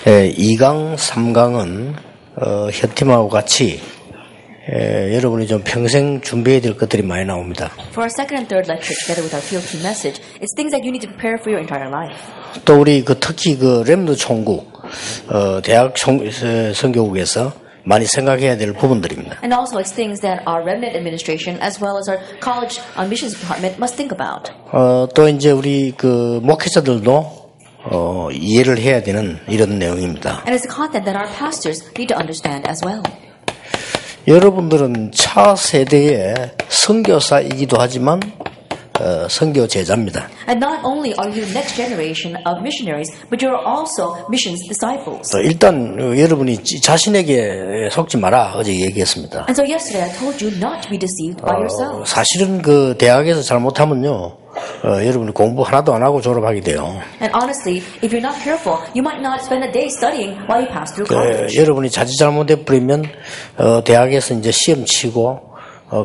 2강, 3강은 현 팀하고 같이 여러분이 좀 평생 준비해야 될 것들이 많이 나옵니다. For our second and third lecture, together with our field team message, it's things that you need to prepare for your entire life. 또 우리 특히 렘너 총국, 대학 선교국에서 많이 생각해야 될 부분들입니다. And also, it's things that our remnant administration, as well as our college missions department, must think about. 또 이제 우리 목회자들도 이해를 해야 되는 이런 내용입니다. And it's the content that our pastors need to understand as well. 여러분들은 차세대의 선교사이기도 하지만 선교 제자입니다. And not only are you next generation of missionaries, but you're also missions disciples. 일단 여러분이 자신에게 속지 마라 어제 얘기했습니다. And so yesterday I told you not to be deceived by yourselves. 사실은 대학에서 잘못하면요. 여러분이 공부 하나도 안 하고 졸업하게 돼요. And honestly, if you're not careful, you might not spend a day studying while you pass through college. 여러분이 자칫 잘못해 버리면 대학에서 이제 시험 치고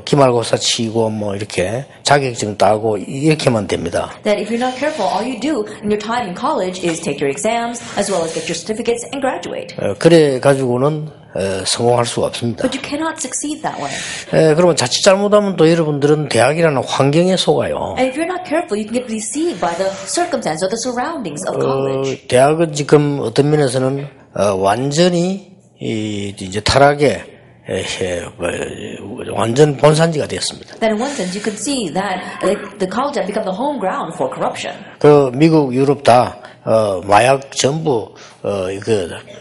기말고사 치고 이렇게 자격증 따고 이렇게만 됩니다. That if you're not careful, all you do in your time in college is take your exams as well as get your certificates and graduate. 그래 가지고는 성공할 수가 없습니다. But you cannot succeed that way. 그러면 자칫 잘못하면 또 여러분들은 대학이라는 환경에 속아요. And if you're not careful, you can get deceived by the circumstance or the surroundings of college. 대학은 지금 어떤 면에서는 완전히 이제 타락의 완전 본산지가 되었습니다. That in one sense, you could see that the college had become the home ground for corruption. 미국, 유럽 다 마약 전부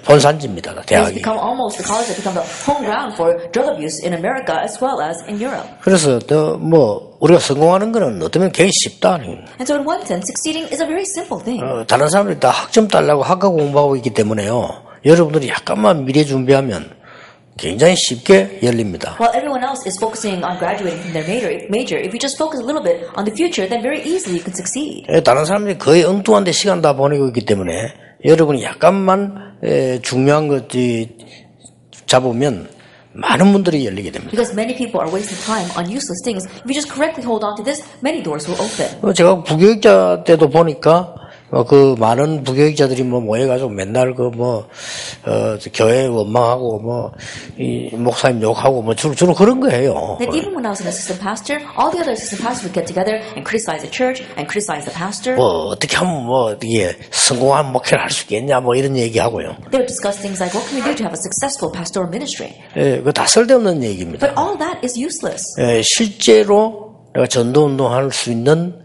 본산지입니다. It's 대학이. become almost the college had become the home ground for drug abuse in America as well as in Europe. 그래서 우리가 성공하는 거는 어쩌면 굉장히 쉽다. And so in one sense, succeeding is a very simple thing. 다른 사람들이 다 학점 따려고 학과 공부하고 있기 때문에요. 여러분들이 약간만 미래 준비하면 굉장히 쉽게 열립니다. While everyone else is focusing on graduating from their major, if you just focus a little bit on the future, then very easily you can succeed. 다른 사람들이 거의 엉뚱한 데 시간 다 보내고 있기 때문에 여러분이 약간만 중요한 것 잡으면 많은 문들이 열리게 됩니다. Because many people are wasting time on useless things. If you just correctly hold on to this, many doors will open. 제가 부교육자 때도 보니까 많은 부교육자들이 모여가지고 맨날 교회 원망하고 이 목사님 욕하고 주로 그런 거예요. That even when I was an assistant pastor, all the other assistant pastors would get together and criticize the church and criticize the pastor. 어떻게 하면 이게 성공한 목회를 할 수 있겠냐 이런 얘기하고요. They would discuss things like, what can we do to have a successful pastoral ministry? 그거 다 쓸데없는 얘기입니다. But all that is useless. 실제로 내가 전도 운동할 수 있는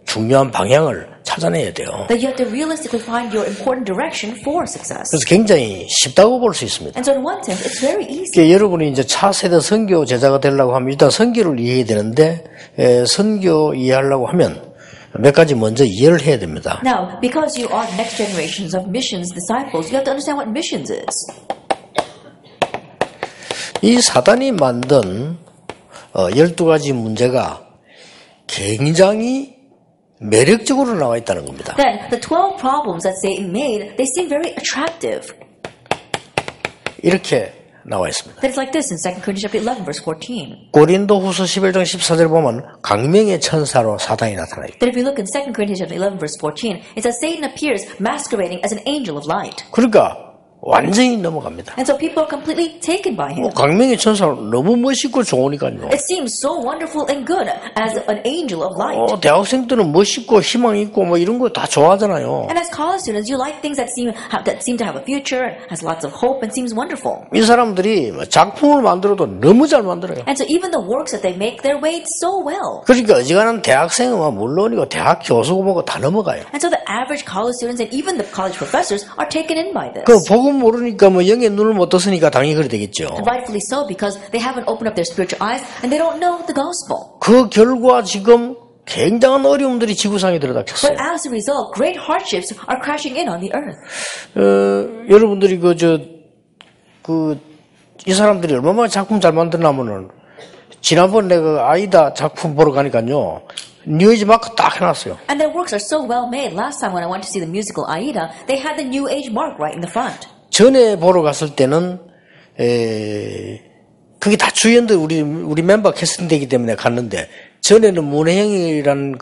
중요한 방향을 찾아내야 돼요. That you have to realistically find your important direction for success. 그래서 굉장히 쉽다고 볼 수 있습니다. And so in one sense, it's very easy. 여러분이 이제 차세대 선교 제자가 되려고 하면 일단 선교를 이해해야 되는데 선교 이해하려고 하면 몇 가지 먼저 이해를 해야 됩니다. Now, because you are next generations of missions disciples, you have to understand what missions is. 이 사단이 만든 12가지 문제가 굉장히 매력적으로 나와 있다는 겁니다. Then the 12 problems that Satan made, they seem very attractive. 이렇게 나와 있습니다. That is like this in 2 Corinthians 11 verse 14. 고린도후서 11장 14절 보면 강명의 천사로 사단이 나타나 있다. That if you look in 2 Corinthians 11 verse 14, it says Satan appears masquerading as an angel of light. 그러니까 완전히 넘어갑니다. And so people are completely taken by him. 강명의 천사로 너무 멋있고 좋으니까요. It seems so wonderful and good as an angel of light. 대학생 때는 멋있고 희망 있고 이런 거 다 좋아하잖아요. And as college students, you like things that seem to have a future, has lots of hope, and seems wonderful. 이 사람들이 작품을 만들어도 너무 잘 만들어요. And so even the works that they make, they're weighed so well. 그러니까 어지간한 대학생은 물론이고 대학 교수고 뭐고 다 넘어가요. And so the average college students and even the college professors are taken in by this. 복음 모르니까 영의 눈을 못 떴으니까 당연히 그래 되겠죠. And rightfully so, because they haven't opened up their spiritual eyes and they don't know the gospel. 그 결과 지금 굉장한 어려움들이 지구상에 들어닥쳤어요. But as a result, great hardships are crashing in on the earth. 여러분들이 이 사람들이 얼마나 작품 잘 만드냐면은 지난번 내가 아이다 작품 보러 가니까요. New Age 마크 딱 해놨어요. And their works are so well made. Last time when I went to see the musical Aida, they had the New Age mark right in the front. 전에 보러 갔을 때는 그게 다 주연들 우리 멤버 캐스팅되기 때문에 갔는데 전에는 문혜영이라는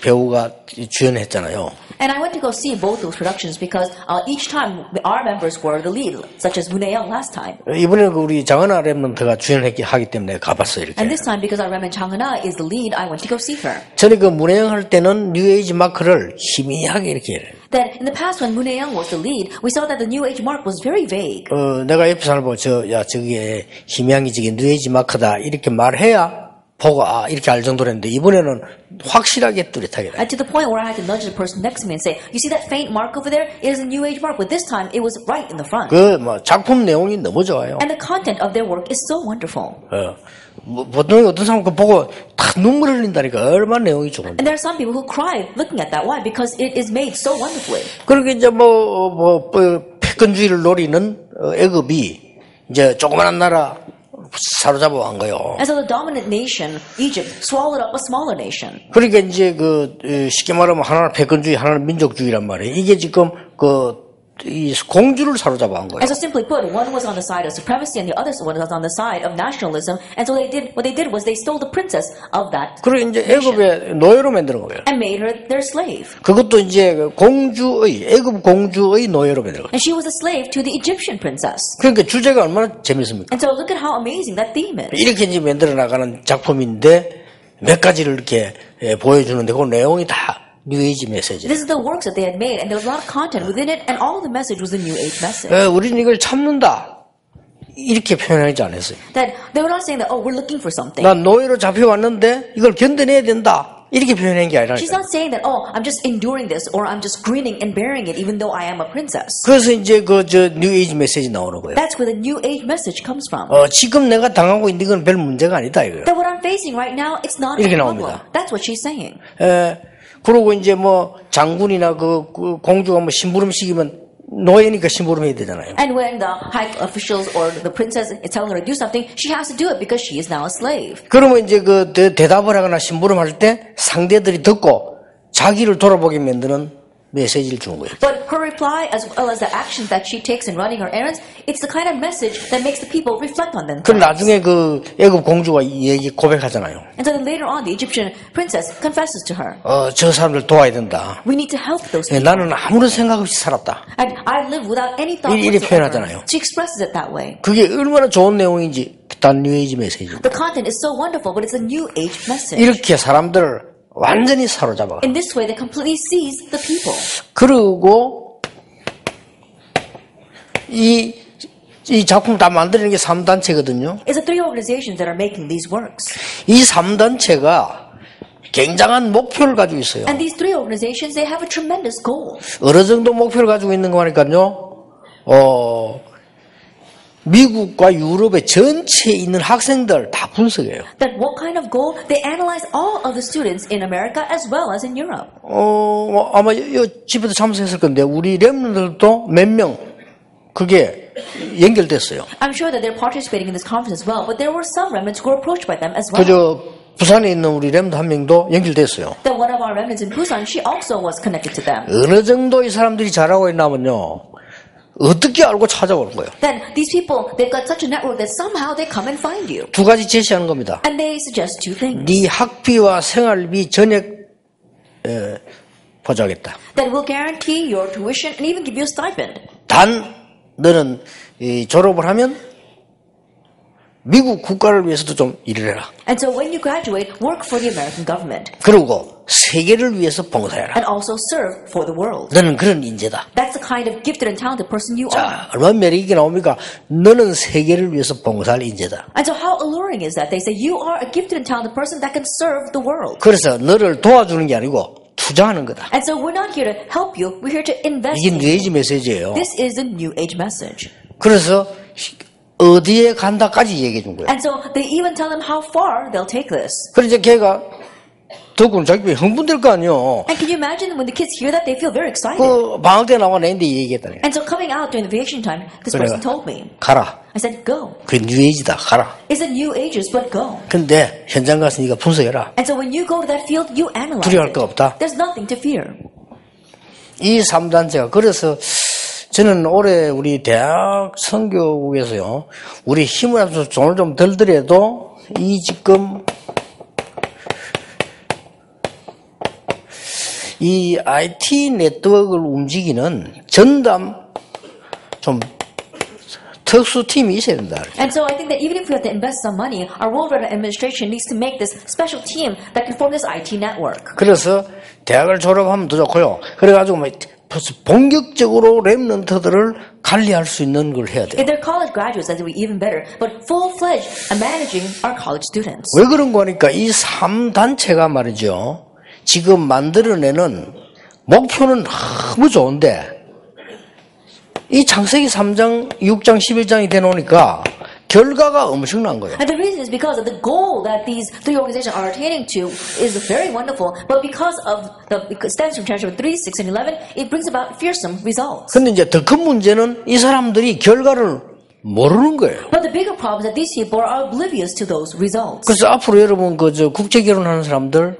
배우가 주연했잖아요. And I went to go see both those productions because each time our members were the lead, such as Moon Ae-young last time. 이번에는 우리 장은아 랩런트가 주연하기 때문에 가봤어요. 이렇게. And this time, because our Reverend Chang Eun-ah is the lead, I went to go see her. 전에 그 문혜영 할 때는 뉴에이지 마크를 희미하게 이렇게 해요. That in the past, when Moon Ae-young was the lead, we saw that the New Age mark was very vague. 내가 옆에서 알고 저게 희미한 게 저게 뉴에이지 마크다 이렇게 말해야 보고 이렇게 알 정도로 했는데 이번에는 확실하게 뚜렷하게 돼. And to the point where I had to nudge the person next to me and say, "You see that faint mark over there? It is a New Age mark, but this time it was right in the front." 그 뭐 작품 내용이 너무 좋아요. And the content of their work is so wonderful. 보통 어떤 사람 그 보고 다 눈물 흘린다니까 얼마나 내용이 좋은데. And there are some people who cry looking at that. Why? Because it is made so wonderfully. 그렇게 이제 패권주의를 노리는 애굽이 이제 조그만한 나라 사로잡아 간 거요. And so the dominant nation, Egypt, swallowed up a smaller nation. 그러니까 이제 쉽게 말하면 하나는 패권주의, 하나는 민족주의란 말이에요. 이게 지금 이 공주를 사로잡아 간 거예요. And so simply put, one was on the side of supremacy and the other one was on the side of nationalism. And so what they did was they stole the princess of that 그리고 이제 nation 애굽의 노예로 만드는 거예요. and made her their slave. 그것도 이제 애굽 공주의 노예로 만드는 거예요. And she was a slave to the Egyptian princess. 그러니까 주제가 얼마나 재밌습니까? And so look at how amazing that theme is. 이렇게 이제 만들어 나가는 작품인데 몇 가지를 이렇게 보여주는데 그 내용이 다 뉴에이지 메시지. This is the works that they had made, and there was a lot of content within it, and all the message was the New Age message. 우리는 이걸 참는다 이렇게 표현하지 않았어요. That they were not saying that, oh, we're looking for something. 난 노예로 잡혀왔는데 이걸 견뎌내야 된다 이렇게 표현한 게 아니라. She's not saying that, oh, I'm just enduring this, or I'm just grinning and bearing it, even though I am a princess. 그래서 이제 뉴에이지 메시지 나오는 거예요. That's where the New Age message comes from. 지금 내가 당하고 있는 건 별 문제가 아니다 이거예요. That what I'm facing right now, it's not a 이렇게 problem. 나옵니다. That's what she's saying. 그러고 이제 장군이나 그 공주가 심부름시키면 노예니까 심부름해야 되잖아요. And when the high officials or the princess is telling her to do something, she has to do it because she is now a slave. 그러면 이제 대답을 하거나 심부름할 때 상대들이 듣고 자기를 돌아보게 만드는 메시지를 주는 거예요. But her reply, as well as the actions that she takes in running her errands, it's the kind of message that makes the people reflect on themselves. 그럼 나중에 애굽 공주가 이 얘기 고백하잖아요. And so then later on, the Egyptian princess confesses to her, 저 사람들 도와야 된다. we need to help those people. 나는 아무런 생각 없이 살았다. And I live without any thought 이렇게 whatsoever. 표현하잖아요. She expresses it that way. 그게 얼마나 좋은 내용인지 단 뉴에이지 메시지. The content is so wonderful, but it's a New Age message. 이렇게 사람들을 완전히 사로잡아. In this way, they completely seize the people. 그리고 이 작품 다 만드는 게 3단체거든요. It's the three organizations that are making these works. 이 3단체가 굉장한 목표를 가지고 있어요. And these three organizations, they have a tremendous goal. 어느 정도 목표를 가지고 있는 거니까요. 미국과 유럽의 전체에 있는 학생들 다 분석해요. That what kind of goal? They analyze all of the students in America as well as in Europe. 아마 집에도 참석했을 건데 우리 랩런들도 몇 명 그게 연결됐어요. I'm sure that they're participating in this conference as well, but there were some remnants who were approached by them as well. 부산에 있는 우리 랩런트 한 명도 연결됐어요. That one of our remnants in Busan, she also was connected to them. 어느 정도 이 사람들이 잘하고 있냐면요. 어떻게 알고 찾아오는 거예요? Then these people, they've got such a network that somehow they come and find you. 두 가지 제시하는 겁니다. And they suggest two things. 네 학비와 생활비 전액 보조하겠다. That will guarantee your tuition and even give you a stipend. 단 너는 졸업을 하면 미국 국가를 위해서도 좀 일을 해라. And so when you graduate, work for the American government. 그리고 세계를 위해서 봉사해라. And also serve for the world. 너는 그런 인재다. That's the kind of gifted and talented person you are. 자, 얼마나 매력있게 나옵니까? 너는 세계를 위해서 봉사할 인재다. And so how alluring is that? They say you are a gifted and talented person that can serve the world. 그래서 너를 도와주는 게 아니고 투자하는 거다. And so we're not here to help you. We're here to invest 이게 in you. 뉴에이지 메시지예요. This is the New Age message. 그래서 어디에 간다까지 얘기해 준 거예요. And so they even tell them how far they'll take this. 그래서 걔가 듣고는 자기 흥분될 거 아니에요. And can you imagine when the kids hear that, they feel very excited. 방학 때 나와 내는데 얘기했다니. And so coming out during the vacation time, this person told me. 가라. I said, go. 그 뉴에이지다. 가라. It's a New Ages, but go. 근데 현장 가서 네가 분석해라. And so when you go to that field, you analyze 두려워할 it. 거 없다. There's nothing to fear. 이 3단체가 그래서 저는 올해 우리 대학 선교국에서요. 우리 힘을 합쳐서 돈을 좀 덜 들여도 이 지금 이 IT 네트워크를 움직이는 전담 좀 특수팀이 있어야 된다. And so I think that even if we have to invest some money, our World Wide Web administration needs to make this special team that can form this IT network. 그래서 대학을 졸업하면 더 좋고요. 그래가지고 뭐 본격적으로 랩런트들을 관리할 수 있는 걸 해야 돼요. If they're college graduates, that would be even better. But full-fledged managing our college students. 왜 그런 거니까 이 3단체가 말이죠. 지금 만들어내는 목표는 너무 좋은데 이 창세기 3장, 6장, 11장이 되놓으니까 결과가 엄청난 거예요. And the reason is because of the goal that these three organizations are attaining to is very wonderful, but because of the stems from chapter 3, 6, and 11, it brings about fearsome results. 근데 이제 더 큰 문제는 이 사람들이 결과를 모르는 거예요. But the bigger problem is that these people are oblivious to those results. 그래서 앞으로 여러분 국제 결혼하는 사람들,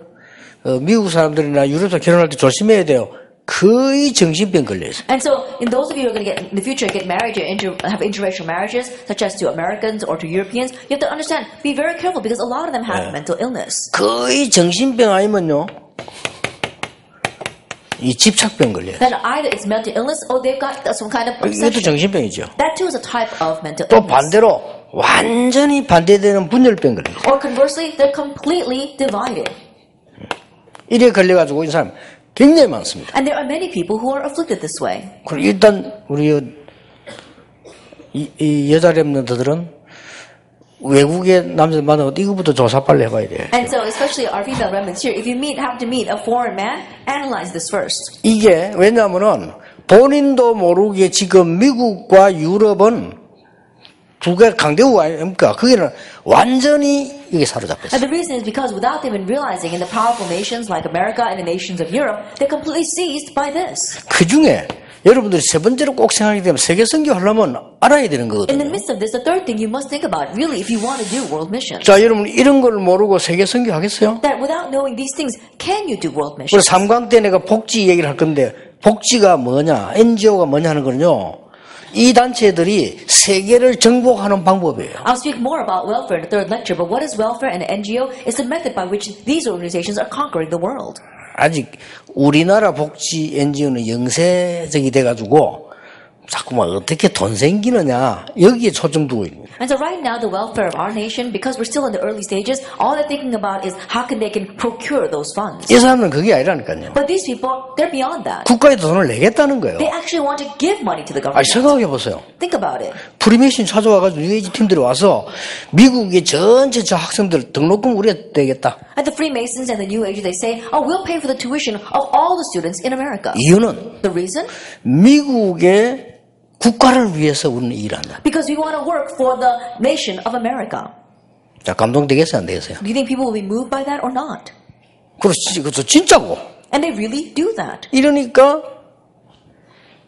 미국 사람들이나 유럽 사람 결혼할 때 조심해야 돼요. 거의 정신병 걸려 있어요. And so, in those of you who are going to get in the future get married or have interracial marriages, such as to Americans or to Europeans, you have to understand, be very careful because a lot of them have mental illness. 거의 정신병 아니면요, 이 집착병 걸려요. That either it's mental illness or they've got some kind of 이것도 obsession. 정신병이죠. That too is a type of mental 또 illness. 반대로 완전히 반대되는 분열병 걸려요. Or conversely, they're completely divided. 이래 걸려가지고 이 사람 굉장히 많습니다. And there are many people who are afflicted this way. 그리고 일단 우리 이 여자 랩런트들은 외국의 남자들 만나고 이거부터 조사 빨리 해봐야 돼. And so, especially our female remnants here, if you have to meet a foreign man, analyze this first. 이게 왜냐하면은 본인도 모르게 지금 미국과 유럽은 두 개 강대국 아닙니까? 거기는 완전히 이게 사로잡혔어요. And the reason is because without them even realizing, in the powerful nations like America and the nations of Europe, they're completely seized by this. 그 중에 여러분들이 세 번째로 꼭 생각하게 되면 세계 선교 하려면 알아야 되는 In 거거든요. the midst of this, the third thing you must think about, really, if you want to do world missions, 자, 여러분 이런 걸 모르고 세계 선교 하겠어요? that without knowing these things, can you do world 우리 missions? 3강 때 내가 복지 얘기를 할 건데 복지가 뭐냐, NGO가 뭐냐 하는 거는요. 이 단체들이 세계를 정복하는 방법이에요. I'll speak more about welfare in the third lecture, but what is welfare and an NGO is the method by which these organizations are conquering the world. 아직 우리나라 복지 NGO는 영세적이 돼가지고 자꾸만 어떻게 돈 생기느냐 여기에 초점 두고 있는 거예요. And so right now, the welfare of our nation, because we're still in the early stages, all they're thinking about is how can they can procure those funds. 이 사람은 그게 아니라니까요. But these people, they're beyond that. 국가에 돈을 내겠다는 거예요. They actually want to give money to the 아니 government. 생각해 보세요. Think about it. 프리메이션 찾아와가지고 UAG 팀들이 와서 미국의 전체 저 학생들 등록금 우리가 내겠다. And the Freemasons and the New Age, they say, oh, we'll pay for the tuition of all the students in America. 이유는 The reason? 미국의 국가를 위해서 우리는 일한다. Because we want to work for the nation of America. 자, 감동되겠어요, 안 되겠어요? Do you think people will be moved by that or not? 그렇지, 그것도 진짜고. And they really do that. 이러니까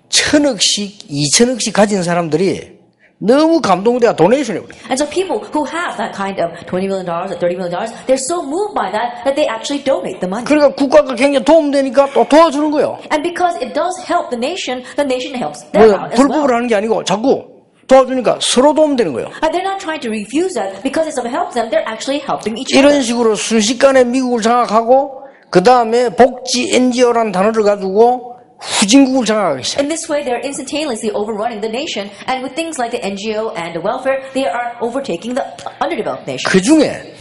1,000억씩, 2,000억씩 가진 사람들이 너무 감동돼야 도네이션을 해버려요. And so people who have that kind of $20 million or $30 million, they're so moved by that they actually donate the money. 그러니까 국가가 굉장히 도움되니까 또 도와주는 거예요. And because it does help the nation helps them out as well. 불법을 하는 게 아니고 자꾸 도와주니까 서로 도움되는 거예요. And they're not trying to refuse that because it helps them, they're actually helping each 이런 other. 식으로 순식간에 미국을 장악하고 그 다음에 복지 NGO라는 단어를 가지고 후진국을 장악하기 시작해요. In this way, they're instantaneously overrunning the nation, and with things like the NGO and the welfare, they are overtaking the underdeveloped nation. 그 중에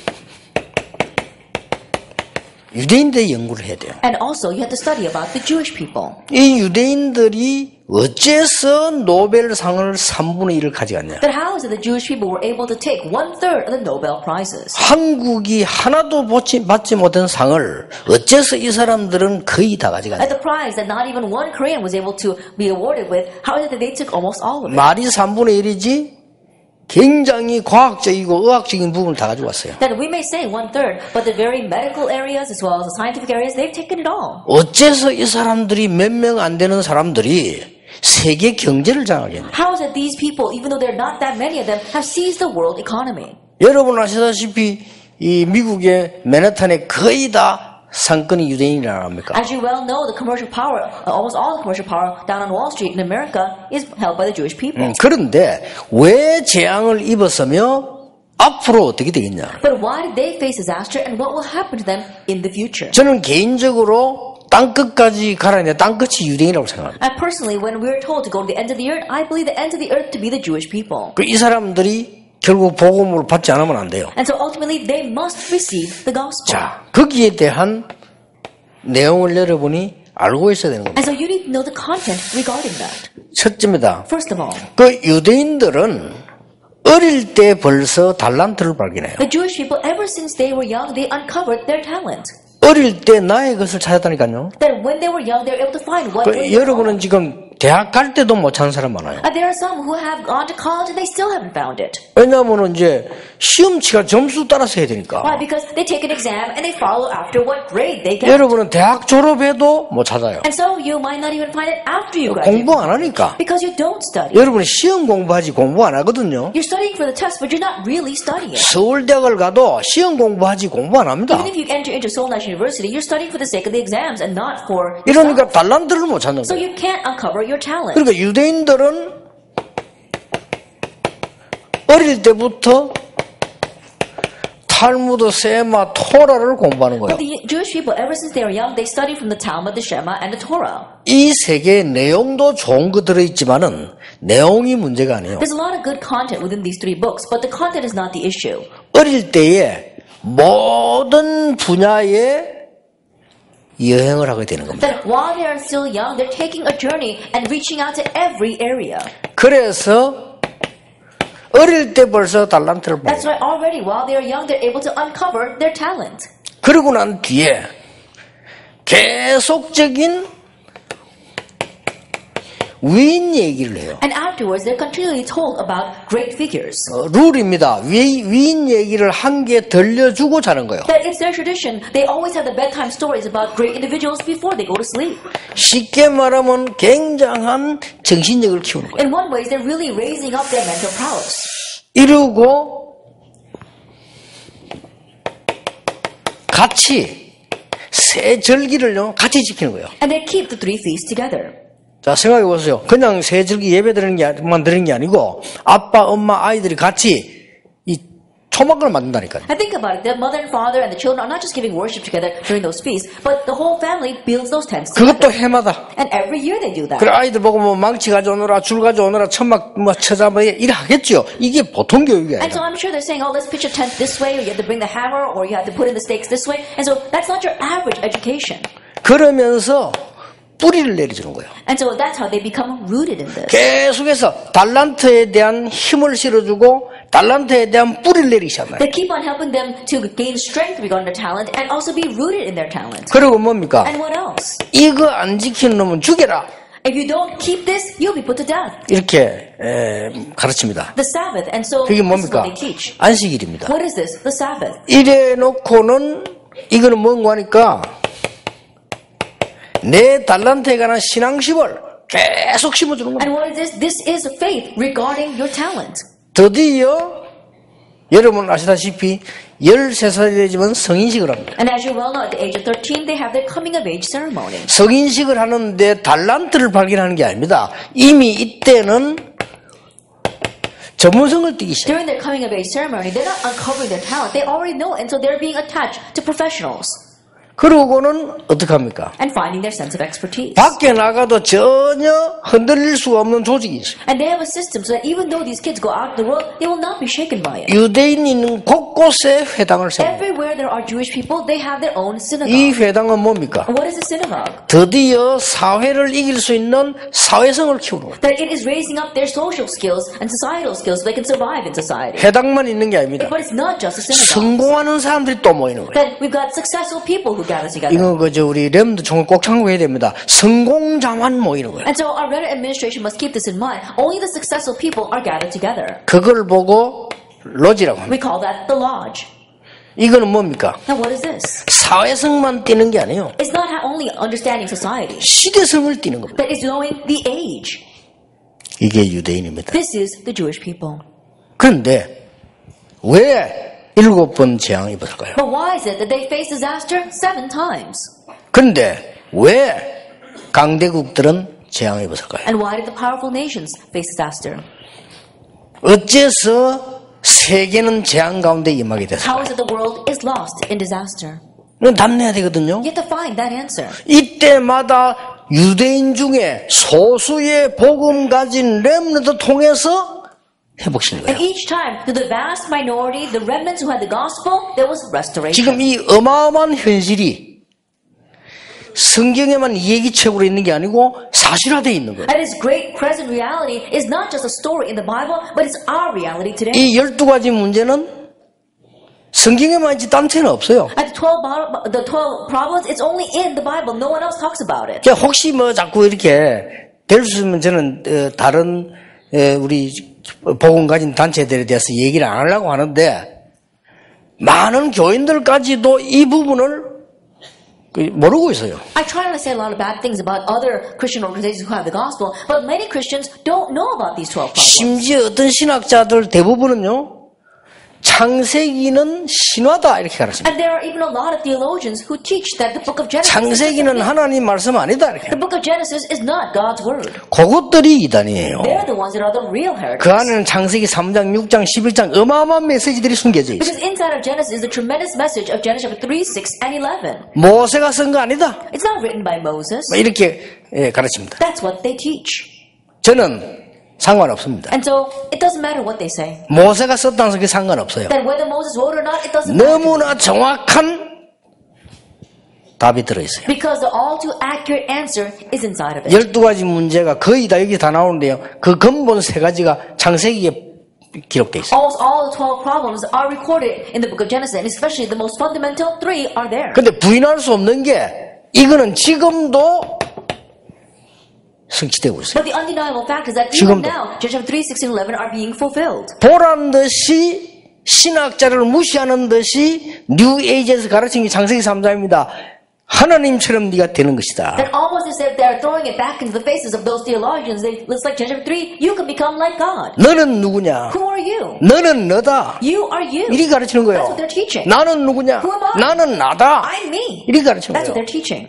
유대인들의 연구를 해야 돼요. And also, you have to study about the Jewish people. 이 유대인들이 어째서 노벨상을 3분의 1을 가져갔냐? That how is it the Jewish people were able to take 1/3 of the Nobel Prizes? 한국이 하나도 받지 못한 상을 어째서 이 사람들은 거의 다 가져갔냐? At the prize that not even one Korean was able to be awarded with, how is it that they took almost all of it? 말이 3분의 1이지 굉장히 과학적이고 의학적인 부분을 다 가져왔어요. That we may say 1/3, but the very medical areas as well as the scientific areas, they've taken it all. 어째서 이 사람들이 몇 명 안 되는 사람들이 세계 경제를 장악했냐? How is it these people, even though there are not that many of them, have seized the world economy? 여러분 아시다시피 이 미국의 맨해튼에 거의 다 상권이 유대인이라 합니까? As you well know, the commercial power, almost all the commercial power down on Wall Street in America is held by the Jewish people. 그런데 왜 재앙을 입었으며 앞으로 어떻게 되겠냐? But why did they face disaster and what will happen to them in the future? 저는 개인적으로 땅끝까지 가라 했는데 땅끝이 유대인이라고 생각합니다. And personally, when we're told to go to the ends of the earth, I believe the ends of the earth to be the Jewish people. 이 사람들이 결국 복음을 받지 않으면 안 돼요. And so ultimately, they must receive the gospel. 자, 거기에 대한 내용을 여러분이 알고 있어야 되는 겁니다. And so you need to know the content regarding that. 첫째입니다. First of all, 그 유대인들은 어릴 때 벌써 달란트를 발견해요. the Jewish people, ever since they were young, they uncovered their talent. 어릴 때 나의 것을 찾았다니까요. That when they were young, they were able to find what was their 여러분은 지금 대학 갈 때도 못 찾는 사람 많아요. And there are some who have gone to college and they still haven't found it. 왜냐하면 이제 시험치가 점수 따라서 해야 되니까. Why? Because they take an exam and they follow after what grade they get. 여러분은 대학 졸업해도 못 찾아요. And so you might not even find it after you graduate. 공부 안 하니까. Because you don't study. 여러분은 시험 공부하지 공부 안 하거든요. You're studying for the test, but you're not really studying. 서울대학을 가도 시험 공부하지 공부 안 합니다. Even if you enter into Seoul National University, you're studying for the sake of the exams and not for 이러니까 달란트를 못 찾는 So 거예요. you can't uncover your talent. 그러니까 유대인들은 어릴 때부터 탈무드, 세마, 토라를 공부하는 거예요. But the Jewish people, ever since they were young, they study from the Talmud, the Shema, and the Torah. 이 세 개의 내용도 좋은 거 들어있지만은 내용이 문제가 아니에요. There's a lot of good content within these three books, but the content is not the issue. 어릴 때에 모든 분야에 여행을 하게 되는 겁니다. That while they are still young, they're taking a journey and reaching out to every area. 그래서 어릴 때 벌써 달란트를 That's 받아요. why already while they are young, they're able to uncover their talent. 그러고 난 뒤에 계속적인 위인 얘기를 해요. And afterwards, they're continually told about great figures. 룰입니다. 위인 얘기를 한 개 들려주고 자는 거예요. That it's their tradition. They always have the bedtime stories about great individuals before they go to sleep. 쉽게 말하면 굉장한 정신력을 키우는 거예요. In one way, they're really raising up their mental prowess. 이러고 같이 세 절기를요 같이 지키는 거예요. And they keep the three feasts together. 자, 생각해 보세요. 그냥 세 절기 예배 드리는 게 아니고 아빠, 엄마, 아이들이 같이 이 초막을 만든다니까요. And think about it. The mother and father and the children are not just giving worship together during those feasts, but the whole family builds those tents 그것도 together. 해마다. And every year they do that. 그래 아이들 보고 뭐 망치 가져오느라 줄 가져오느라 천막 뭐 쳐자 뭐 이래 하겠죠. 이게 보통 교육이 And so 아니라. I'm sure they're saying, oh, let's pitch a tent this way, or you have to bring the hammer, or you have to put in the stakes this way. And so that's not your average education. 그러면서 뿌리를 내려주는 거예요. And so that's how they become rooted in this. 계속해서 달란트에 대한 힘을 실어주고 달란트에 대한 뿌리를 내리기 시작해요. They keep on helping them to gain strength regarding their talent and also be rooted in their talent. 그리고 뭡니까? And what else? 이거 안 지키는 놈은 죽여라. If you don't keep this, you'll be put to death. 이렇게 가르칩니다. The Sabbath. And so 그게 this is 뭡니까? what they teach. 안식일입니다. What is this? The Sabbath. 이래 놓고는 이거는 뭔가 하니까 내 달란트에 관한 신앙심을 계속 심어주는 겁니다. And what is this? This is faith regarding your talent. 드디어 여러분 아시다시피 13살이 되지만 성인식을 합니다. And as you well know, at the age of 13, they have their coming of age ceremony. 성인식을 하는데 달란트를 발견하는 게 아닙니다. 이미 이때는 전문성을 띠기 시작해요. During their coming of age ceremony, they're not uncovering their talent. They already know, and so they're being attached to professionals 그러고는 어떻게 합니까? and finding their sense of expertise. 밖에 나가도 전혀 흔들릴 수 없는 조직이 있어요. And they have a system so that even though these kids go out in the world, they will not be shaken by it. 유대인이 있는 곳곳에 회당을 세웁니다. Everywhere there are Jewish people, they have their own 이 synagogue. 회당은 뭡니까? And what is a synagogue? 드디어 사회를 이길 수 있는 사회성을 키우는 거예요. That it is raising up their social skills and societal skills so they can survive in society. 회당만 있는 게 아닙니다. But it's not just a synagogue. 성공하는 사람들이 또 모이는 거예요. That we've got successful people who gather together. 이거 그저 우리 렘도 정말 꼭 참고해야 됩니다. 성공자만 모이는 거예요. And so our Reddit administration must keep this in mind. Only the successful people are gathered together. 그걸 보고 로지라고 합니다. We call that the lodge. 이거는 뭡니까? Now what is this? 사회성만 띄는 게 아니에요. It's not only understanding society, 시대성을 띄는 겁니다. but it's knowing the age. 이게 유대인입니다. This is the Jewish people. 그런데 왜 7번 재앙을 입었을까요? But why is it that they face disaster 7 times? 그런데 왜 강대국들은 재앙을 입었을까요? And why did the powerful nations face disaster? 어째서 세계는 재앙 가운데 임하게 How 됐을까요? is it the world is lost in disaster? 이건 답내야 되거든요. You have to find that answer. 이때마다 유대인 중에 소수의 복음 가진 렘넌트 통해서 회복시는 And 거예요. each time, to the vast minority, the remnants who had the gospel, there was restoration. 지금 이 어마어마한 현실이 성경에만 이야기책으로 있는 게 아니고 사실화되어 있는 거예요. And this great present reality is not just a story in the Bible, but it's our reality today. 이 12가지 문제는 성경에만 있지 딴 데는 없어요. And the 12 problems, it's only in the Bible. No one else talks about it. 그러니까 혹시 뭐 자꾸 이렇게 될 수 있으면 저는 다른 우리 복음 가진 단체들에 대해서 얘기를 안 하려고 하는데 많은 교인들까지도 이 부분을 모르고 있어요. I try not to say a lot of bad things about other Christian organizations who have the gospel, but many Christians don't know about these 12 problems. 심지어 어떤 신학자들 대부분은요, 창세기는 신화다 이렇게 가르칩니다. And there are even a lot of theologians who teach that the book of Genesis 창세기는 하나님 말씀 아니다 이렇게. the book of Genesis is not God's word. 그것들이 이단이에요. They're the ones that are the real heretics. 그 안에는 창세기 3장, 6장, 11장 어마어마한 메시지들이 숨겨져 있어요. Because inside of Genesis is the tremendous message of Genesis chapter 3, 6, and 11. 모세가 쓴 거 아니다. It's not written by Moses. 이렇게 가르칩니다. That's what they teach. 저는 상관없습니다. And so it doesn't matter what they say. 모세가 썼다는 게 상관없어요. That whether Moses wrote or not, it doesn't matter. 너무나 정확한 답이 들어있어요. Because the all too accurate answer is inside of it. 12가지 문제가 거의 다 여기 다 나오는데요. 그 근본 3가지가 창세기에 기록되어 있어요. Almost all the 12 problems are recorded in the book of Genesis, and especially the most fundamental 3 are there. 근데 부인할 수 없는 게 이거는 지금도 성취되고 있어요. But the undeniable fact is that even 지금도. now, Genesis 3, 6, and 11 are being fulfilled. 보란 듯이 신학자를 무시하는 듯이 뉴 에이지에서 가르친 게 창세기 3장입니다. 하나님처럼 네가 되는 것이다. That almost as if they're throwing it back into the faces of those theologians. It's like Genesis 3, you can become like God. 너는 누구냐? Who are you? 너는 너다. You are you. 이리 가르치는 That's 거예요. what they're teaching. 나는 누구냐? Who am I? 나는 나다. I'm me. 이리 가르치는 That's what 거예요. they're teaching.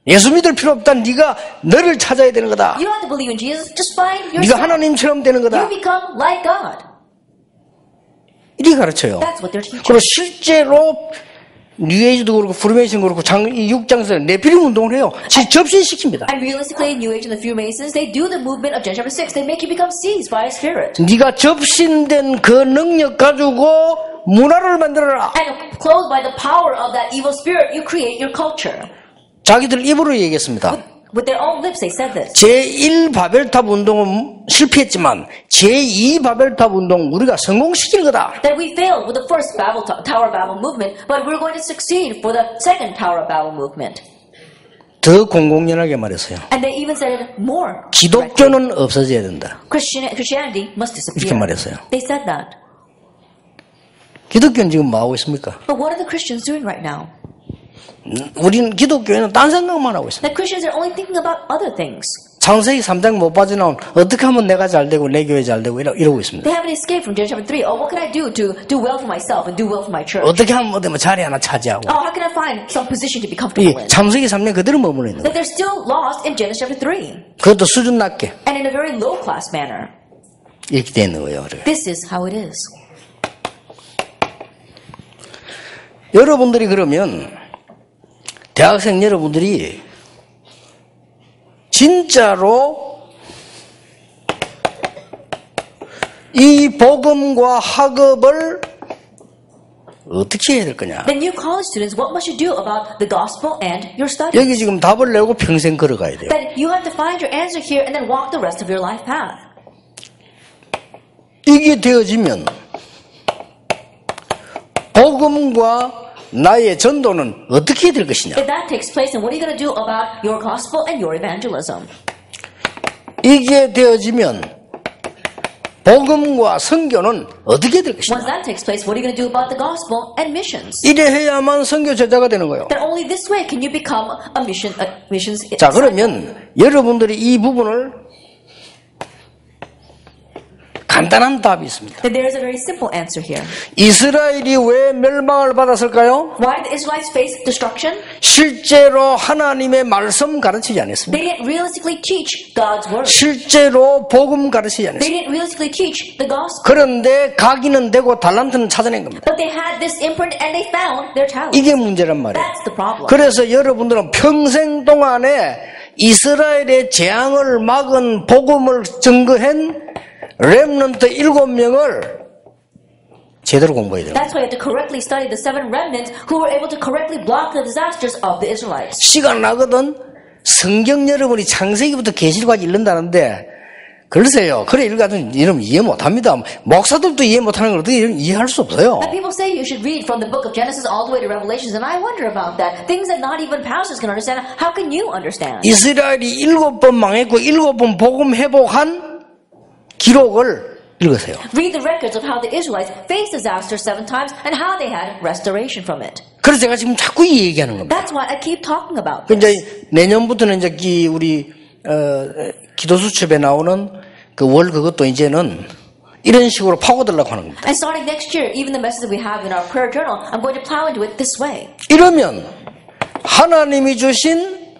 예수 믿을 필요 없다. 네가 너를 찾아야 되는 거다. You don't have to believe in Jesus. Just find 네가 yourself. 하나님처럼 되는 You 거다. become like God. 이리 가르쳐요. That's what they're teaching. 그리고 실제로 뉴에이지도 그렇고 프리메이션 그렇고 6장에서 네피림 운동을 해요. 접신시킵니다. And realistically, in New Age and the Freemasons, they do the movement of Genesis chapter 6. They make you become seized by a spirit. 네가 접신된 그 능력 가지고 문화를 만들어라. And clothed by the power of that evil spirit, you create your culture. 자기들 입으로 얘기했습니다. With their own lips, they said this. 제1 바벨탑 운동은 실패했지만 제2 바벨탑 운동 우리가 성공시킬 거다. That we failed with the first Tower of Babel movement, but we're going to succeed for the second Tower of Babel movement. 더 공공연하게 말했어요. And they even said it more. 기독교는 없어져야 된다. Christianity must 이렇게 disappear. 말했어요. They said that. 기독교는 지금 뭐 하고 있습니까? But what are the Christians doing right now? 우리는 기독교에는 딴 생각만 하고 있습니다. The Christians are only thinking about other things. 창세기 3장 못 빠져나온 어떻게 하면 내가 잘 되고 내 교회 잘 되고 이러고 있습니다. They haven't escaped from Genesis chapter 3. Oh, what can I do to do well for myself and do well for my church? 어떻게 하면 어디 뭐 자리 하나 차지하고 Oh, how can I find some position to be 이 comfortable in? 창세기 3년 그대로 머물러 있는 거예요. That they're still lost in Genesis chapter 3. 그것도 수준 낮게 And in a very low class manner. 이렇게 돼 있는 거예요. This is how it is. 여러분들이 그러면 대학생 여러분들이 진짜로 이 복음과 학업을 어떻게 해야 될 거냐? Then you college students, what must you do about the gospel and your studies? 여기 지금 답을 내고 평생 걸어가야 돼요. That you have to find your answer here and then walk the rest of your life path. 이게 되어지면 복음과 나의 전도는 어떻게 될 것이냐? If that takes place, then what are you going to do about your gospel and your evangelism? 이게 되어지면 복음과 선교는 어떻게 될 것이냐? Once that takes place, what are you going to do about the gospel and missions? 이래 해야만 선교 제자가 되는 거예요. That only this way can you become a missions. 자, 그러면 여러분들이 이 부분을 간단한 답이 있습니다. Then there is a very simple answer here. 이스라엘이 왜 멸망을 받았을까요? Why did the Israelites face destruction? 실제로 하나님의 말씀 가르치지 않았습니다. They didn't realistically teach God's word. 실제로 복음 가르치지 They 않았습니다. didn't realistically teach the gospel. 그런데 각인은 되고 달란트는 찾아낸 겁니다. But they had this imprint and they found their talent. 이게 문제란 말이에요. That's the problem. 그래서 여러분들은 평생 동안에 이스라엘의 재앙을 막은 복음을 증거한 렘넌트 7명을 제대로 공부해야 돼요. That's why you have to correctly study the 7 remnants who were able to correctly block the disasters of the Israelites. 시간 나거든 성경 여러분이 창세기부터 계시록까지 읽는다는데 글쎄요. 그래 읽어도 여러분 이해 못합니다. 목사들도 이해 못하는 걸 어떻게 이해할 수 없어요. And people say you should read from the book of Genesis all the way to Revelations, and I wonder about that. Things that not even pastors can understand. How can you understand? 이스라엘이 7번 망했고 7번 복음 회복한 기록을 읽으세요. Read the records of how the Israelites faced disaster 7 times and how they had restoration from it. 그래서 제가 지금 자꾸 이 얘기하는 겁니다. That's why I keep talking about 그 this. 이제 내년부터는 이제 우리 기도 수첩에 나오는 그 월 그것도 이제는 이런 식으로 파고들려고 하는 겁니다. And starting next year, even the message that we have in our prayer journal, I'm going to plow into it this way. 이러면 하나님이 주신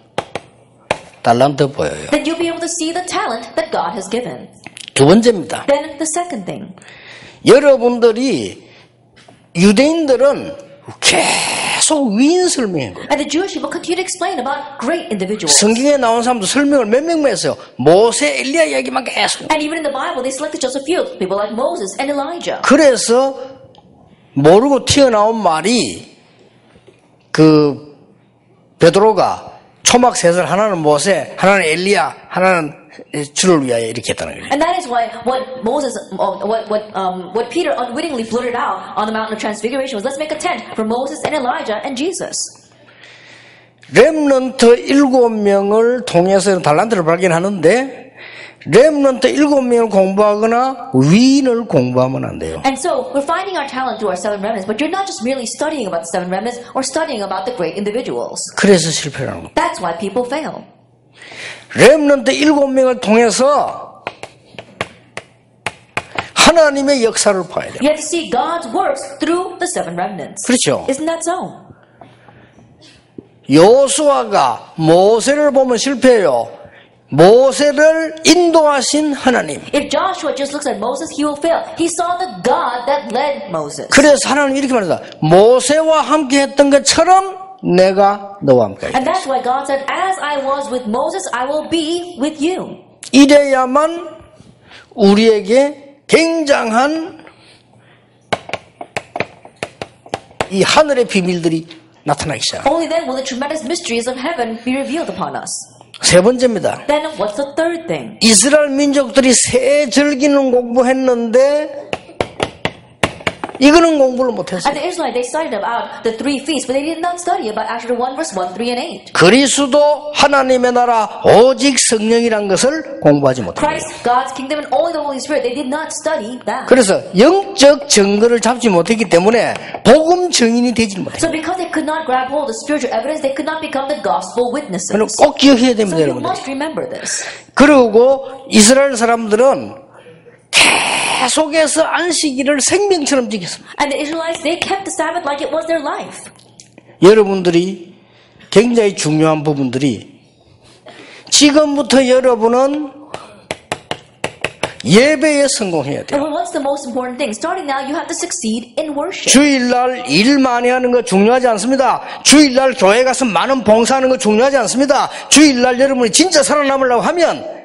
달란트 보여요. Then you'll be able to see the talent that God has given. 두 번째입니다. Then the second thing. 여러분들이 유대인들은 계속 위인 설명한 거예요. And the Jewish people continue to explain about great individuals. 성경에 나온 사람도 설명을 몇 명만 했어요. 모세, 엘리야 이야기만 계속. And even in the Bible, they selected just a few people like Moses and Elijah. 그래서 모르고 튀어나온 말이 그 베드로가 초막셋을 하나는 모세, 하나는 엘리야, 하나는 주를 위하여 이렇게 했다는 거예요. And that is why what Peter unwittingly blurted out on the Mountain of Transfiguration was, let's make a tent for Moses and Elijah and Jesus. 렘넌트 7명을 통해서 달란트를 발견하는데 렘넌트 7명을 공부하거나 위인을 공부하면 안 돼요. And so we're finding our talent through our 7 remnants, but you're not just merely studying about the 7 remnants or studying about the great individuals. 그래서 실패하는 겁니다. That's why people fail. 렘넌트 7명을 통해서 하나님의 역사를 봐야 돼요. You have to see God's works through the 7 remnants. 그렇죠. Isn't that so? 여호수아가 모세를 보면 실패해요. 모세를 인도하신 하나님. If Joshua just looks at Moses, he will fail. He saw the God that led Moses. 그래서 하나님 이렇게 말합니다. 모세와 함께 했던 것처럼 내가 너와 함께 하겠다. And that's why God said, as I was with Moses, I will be with you. 이래야만 우리에게 굉장한 이 하늘의 비밀들이 나타나기 시작합니다. Only then will the tremendous mysteries of heaven be revealed upon us. 세 번째입니다. Then what's the third thing? 이스라엘 민족들이 새 절기는 공부했는데 이거는 공부를 못했어요. And the Israelites, they studied about the 3 feasts, but they did not study about Exodus 1, verse 1, 3, and 8. 그리스도 하나님의 나라 오직 성령이란 것을 공부하지 못합니다. Christ, God's kingdom, and only the Holy Spirit, they did not study that. 그래서 영적 증거를 잡지 못했기 때문에 복음 증인이 되지 못해요. So because they could not grab hold of spiritual evidence, they could not become the gospel witnesses. 그럼 꼭 기억해야 So 됩니다, you 여러분들. must remember this. 그리고 이스라엘 사람들은 계속해서 안식일을 생명처럼 지켰습니다. And the Israelites, they kept the Sabbath like it was their life. 여러분들이 굉장히 중요한 부분들이 지금부터 여러분은 예배에 성공해야 돼요. And what's the most important thing? Starting now, you have to succeed in worship. 주일날 일 많이 하는 거 중요하지 않습니다. 주일날 교회 가서 많은 봉사하는 거 중요하지 않습니다. 주일날 여러분이 진짜 살아남으려고 하면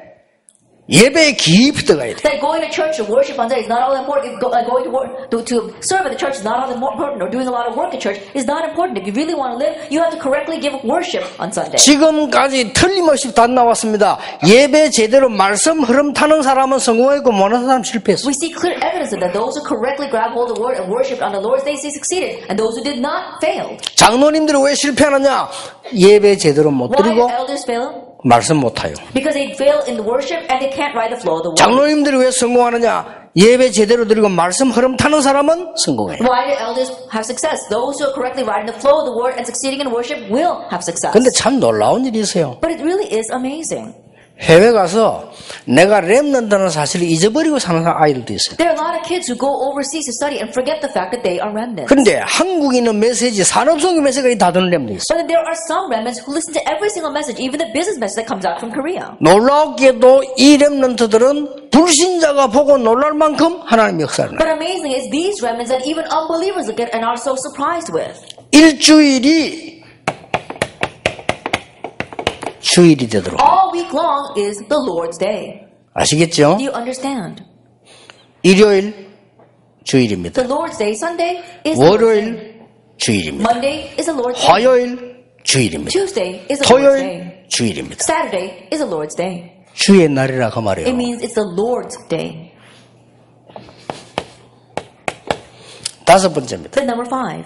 예배에 깊이 들어가야 돼요. That going to church to worship on Sunday is not all important. Going to work to serve at the church is not all important. Or doing a lot of work at church is not important. If you really want to live, you have to correctly give worship on Sunday. 지금까지 틀림없이 다 나왔습니다. 예배 제대로 말씀 흐름 타는 사람은 성공했고 못하는 사람은 실패했어요. We see clear evidence of that. Those who correctly grab hold of the word and worship on the Lord's day, they succeeded, and those who did not failed. 장로님들이 왜 실패하느냐? 예배 제대로 못 Why 드리고 do elders fail? 말씀 못 타요. Because they fail in the worship and they can't ride the flow of the word. 장로님들이 왜 성공하느냐? 예배 제대로 드리고 말씀 흐름 타는 사람은 성공해요. Why do elders have success? Those who are correctly riding the flow of the word and succeeding in worship will have success. 근데 참 놀라운 일이 있어요. But it really is amazing. 해외 가서 내가 렘넌트라는 사실을 잊어버리고 사는 아이들도 있어요. There are a lot of kids who go overseas to study and forget the fact that they are remnants. 그런데 한국에 있는 메시지, 산업성의 메시지가 다 듣는 렘도 있어요. But then there are some remnants who listen to every single message, even the business message that comes out from Korea. 놀랍게도 이 렘넌트들은 불신자가 보고 놀랄 만큼 하나님의 역사를 But 해요. amazing is these remnants that even unbelievers look at and are so surprised with. 일주일이 주일이 되도록. All week long is the Lord's Day. 아시겠죠? Do you understand? 일요일 주일입니다. The Lord's Day, Sunday is the Lord's Day. 월요일 주일입니다. Monday is the Lord's Day. 화요일 주일입니다. Tuesday is the Lord's Day. 토요일 주일입니다. Saturday is the Lord's Day. 주의 날이라 그 말이에요. It means it's the Lord's Day. 다섯 번째입니다. Then number 5.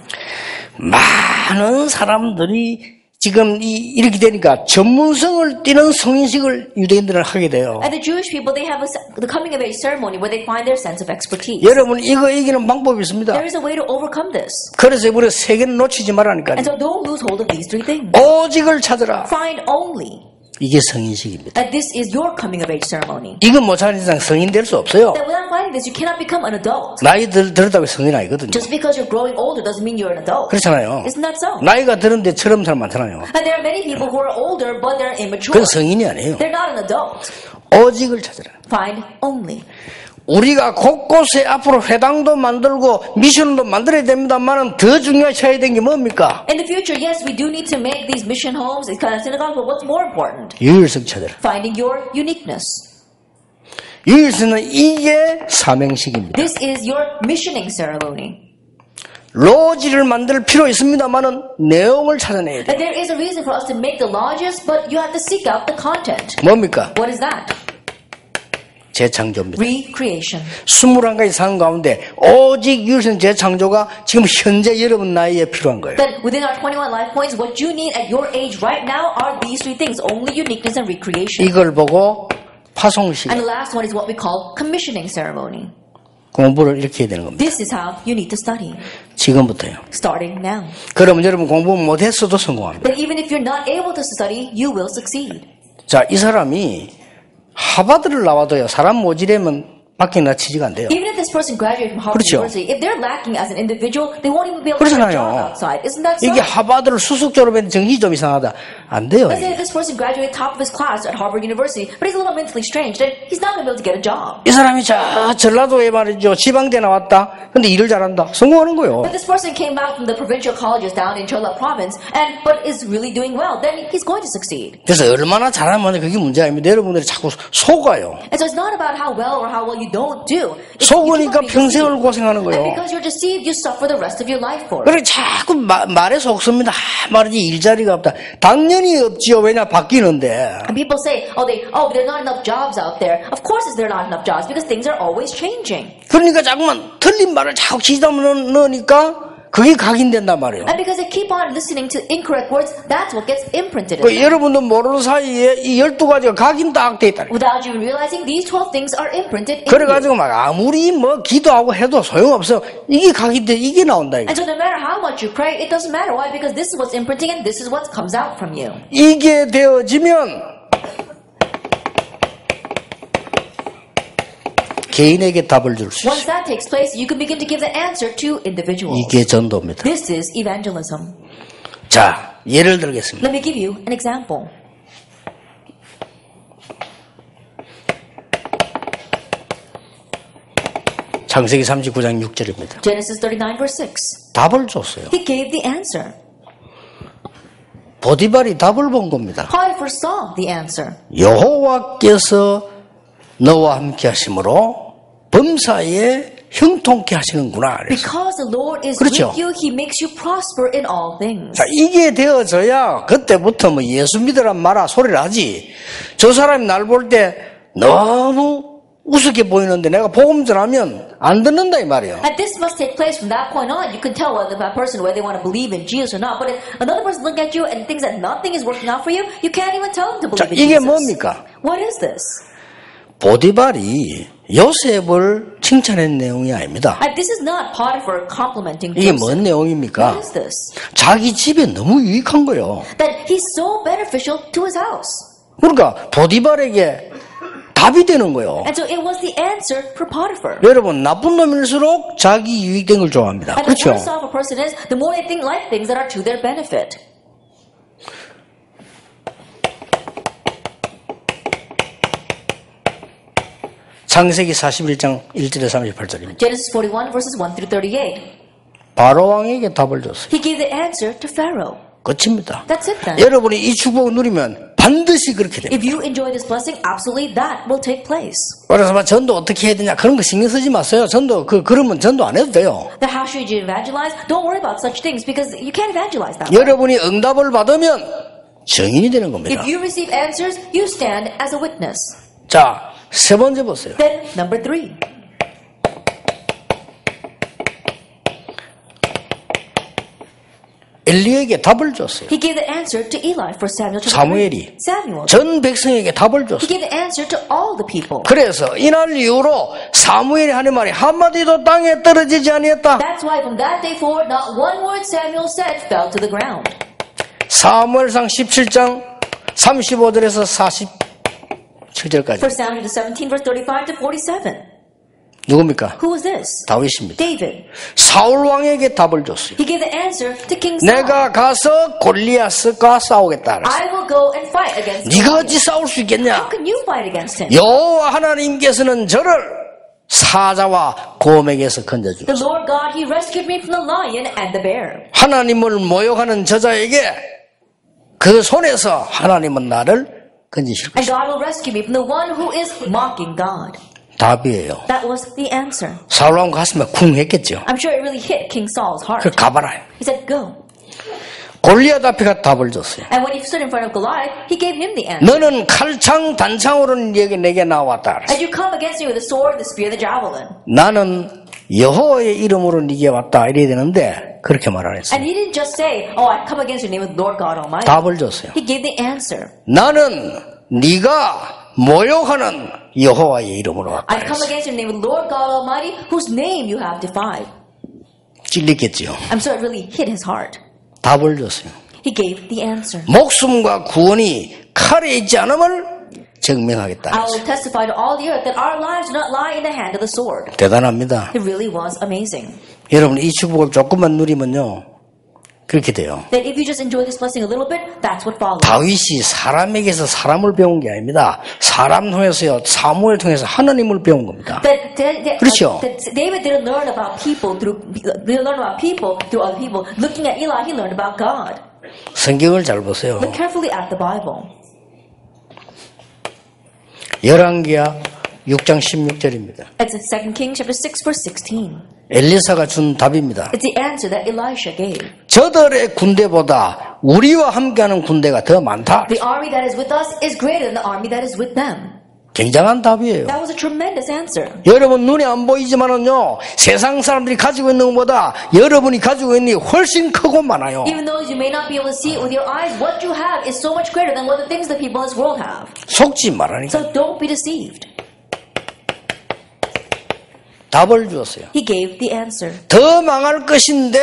많은 사람들이 지금 이렇게 되니까 전문성을 띠는 성인식을 유대인들은 하게 돼요. And the Jewish people, they have the coming of age ceremony where they find their sense of expertise. 여러분 이거 이기는 방법이 있습니다. There is a way to overcome this. 그래서 우리 세 개는 놓치지 말라니까요. And so don't lose hold of these 3 things. 오직을 찾으라. Find only 이게 성인식입니다. that this is your coming of age ceremony. 이건 못 찾는 이상 성인 될 수 없어요. That without finding this, you cannot become an adult. 나이 들었다고 성인 아니거든요. Just because you're growing older doesn't mean you're an adult. 그렇잖아요. Isn't that so? 나이가 들었는데 처럼 사람 많잖아요. And there are many people who are older, but they're immature. 그건 성인이 아니에요. They're not an adult. 오직을 찾으라. Find only. 우리가 곳곳에 앞으로 회당도 만들고 미션도 만들어야 됩니다만은 더 중요하셔야 되는 게 뭡니까? In the future, yes, we do need to make these mission homes, these kind of synagogues, but what's more important? 유일성 찾으라. Finding your uniqueness. 유일성은 이게 사명식입니다. This is your missioning ceremony. 로지를 만들 필요 있습니다만은 내용을 찾아내야 돼. And there is a reason for us to make the lodges, but you have to seek out the content. 뭡니까? What is that? 재창조입니다. Recreation. 21가지 사항 가운데 오직 유일성 재창조가 지금 현재 여러분 나이에 필요한 거예요. Then within our 21 life points, what you need at your age right now are these 3 things, only uniqueness and recreation. 이걸 보고 파송식 And the last one is what we call commissioning ceremony. 공부를 이렇게 해야 되는 겁니다. This is how you need to study, 지금부터요. starting now. 그러면 여러분 공부 못했어도 성공합니다. But even if you're not able to study, you will succeed. 자, 이 사람이 하버드를 나와도요. 사람 모지려면 밖에 나치지가 안 돼요. Even if this person graduated from Harvard 그렇죠. University, if they're lacking as an individual, they won't even be able to get a 그렇잖아요. job outside. Isn't that so? 이게 하버드를 수석 졸업했는데 정신이 좀 이상하다. 안 돼요. Let's say 이게. this person graduated top of his class at Harvard University, but he's a little mentally strange, then he's not going to be able to get a job. 이 사람이 전라도에 말이죠. 지방대 나왔다. 근데 일을 잘한다. 성공하는 거예요. But this person came out from the provincial colleges down in Chola province, but is really doing well, then he's going to succeed. 그래서 얼마나 잘하면 그게 문제 아닙니다. 여러분들이 자꾸 속아요. And so it's not about how well or how well you don't do. 속으니까 평생을 고생하는 And 거예요. because you're deceived, you suffer the rest of your life for it. 그래 자꾸 말에 속습니다. 말이지 일자리가 없다. 당연히 없지요. 왜냐 바뀌는데. And people say, there are not enough jobs out there. Of course there are not enough jobs because things are always changing. 그러니까 자꾸만 틀린 말을 자꾸 지다 넣으니까 그게 각인된단 말이에요. And because they keep on listening to incorrect words, that's what gets imprinted in 그 them. 여러분도 모르는 사이에 이 12가지가 각인 딱 돼 있다. Without you realizing, these 12 things are imprinted in you. 그래가지고 막 아무리 뭐 기도하고 해도 소용없어. 이게 각인돼 이게 나온다 이거. And so no matter how much you pray, it doesn't matter. Why? Because this is what's imprinting and this is what comes out from you. 이게 되어지면 개인에게 답을 줄 수 Once 있어요. that takes place, you can begin to give the answer to individuals. 이게 전도입니다. This is evangelism. 자, 예를 들겠습니다. Let me give you an example. 창세기 39장 6절입니다. Genesis 39 verse 6. 답을 줬어요. He gave the answer. 보디발이 답을 본 겁니다. Potiphar saw the answer. 여호와께서 너와 함께 하심으로 범사에 형통케 하시는구나. 그래서. Because the Lord is 그렇죠. with you, He makes you prosper in all things. 자, 이게 되어져야 그때부터 뭐 예수 믿으란 말아 소리를 하지. 저 사람이 날 볼 때 너무 우습게 보이는데 내가 복음 전하면 안 듣는다 이 말이에요. And this must take place from that point on. You can tell whether that person whether they want to believe in Jesus or not. But if another person look at you and thinks that nothing is working out for you, you can't even tell them to 자, believe in 이게 Jesus. 뭡니까? What is this? 보디발이 요셉을 칭찬한 내용이 아닙니다. And this is not Potiphar complimenting 이게 Joseph. 뭔 내용입니까? What is this? 자기 집에 너무 유익한 거예요. That he's so beneficial to his house. 그러니까 보디발에게 답이 되는 거예요. And so it was the answer for Potiphar. 여러분 나쁜 놈일수록 자기 유익된 걸 좋아합니다. And the 그렇죠? worse off a person is, the more they think like things that are to their benefit. 창세기 41장 1절에 38절입니다. Genesis 41 verses 1 through 38. 바로 왕에게 답을 줬어요. He gave the answer to Pharaoh. 끝입니다. That's it then. 여러분이 이 축복을 누리면 반드시 그렇게 됩니다. If you enjoy this blessing, absolutely that will take place. 그래서 막 전도 어떻게 해야 되냐 그런 거 신경 쓰지 마세요. 전도 그러면 전도 안 해도 돼요. Then how should you evangelize? Don't worry about such things because you can't evangelize that way. 여러분이 응답을 받으면 증인이 되는 겁니다. If you receive answers, you stand as a witness. 자, 세 번째 보세요. Then number 3. 엘리에게 답을 줬어요. He gave the answer to Eli for Samuel chapter 3. 사무엘이 Samuel. 전 백성에게 답을 He 줬어요. gave the answer to all the people. 그래서 이날 이후로 사무엘이 하는 말이 한마디도 땅에 떨어지지 아니했다. That's why from that day forward, not one word Samuel said fell to the ground. 사무엘상 17장 35절에서 47절까지. 1 Samuel 17 verse 35 to 47. 누굽니까? Who was this? 다윗입니다. David. 사울 왕에게 답을 줬어요. He gave the answer to King Saul. 내가 가서 골리앗과 싸우겠다. 그랬어요. I will go and fight against 네가 him. 어찌 싸울 수 How 있겠냐? can you fight against him? 여호와 하나님께서는 저를 사자와 곰에게서 건져주셨어요. The Lord God, He rescued me from the lion and the bear. 하나님을 모욕하는 저자에게 그 손에서 하나님은 나를 건지실 And 것이다. God will rescue me from the one who is mocking God. 답이에요. That was the answer. 사울왕 가슴에 쿵 했겠죠. I'm sure it really hit King Saul's heart. 그 가봐라. He said, go. 골리앗 앞에 가 답을 줬어요. And when he stood in front of Goliath, he gave him the answer. 너는 칼창 단창으로는 내게 나왔다. And you come against me with the sword, the spear, the javelin. 나는 여호와의 이름으로 네게 왔다 이래야 되는데 그렇게 말 안 했어요. And he didn't just say, oh, I come against your name with Lord God Almighty. 답을 줬어요. He gave the answer. 나는 네가 모욕하는 여호와의 이름으로 왔다. I come against your name with Lord God Almighty, whose name you have defied. 찔렸겠지요. I'm sure it really hit his heart. 답을 줬어요. He gave the answer. 목숨과 구원이 칼에 있지 않음을 증명하겠다. I will testify to all the earth that our lives do not lie in the hand of the sword. 대단합니다. It really was amazing. 여러분 이 축복을 조금만 누리면요 그렇게 돼요. That if you just enjoy this blessing a little bit, that's what follows. 다윗이 사람에게서 사람을 배운 게 아닙니다. 사람 통해서요 사무엘 통해서 하나님을 배운 겁니다. 그렇죠. That David didn't learn about people through other people. Looking at Eli, he learned about God. 성경을 잘 보세요. Look carefully at the Bible. 열왕기하 6장 16절입니다. It's in 2 Kings chapter 6 verse 16. 엘리사가 준 답입니다. It's the answer that Elisha gave. 저들의 군대보다 우리와 함께하는 군대가 더 많다. The army that is with us is greater than the army that is with them. 굉장한 답이에요. That was a tremendous answer. 여러분 눈에 안 보이지만은요 세상 사람들이 가지고 있는 것보다 여러분이 가지고 있는 게 훨씬 크고 많아요. Even though you may not be able to see it with your eyes, what you have is so much greater than what the things the people in this world have. 속지 말라니까. So don't be deceived. 답을 주었어요. He gave the answer. 더 망할 것인데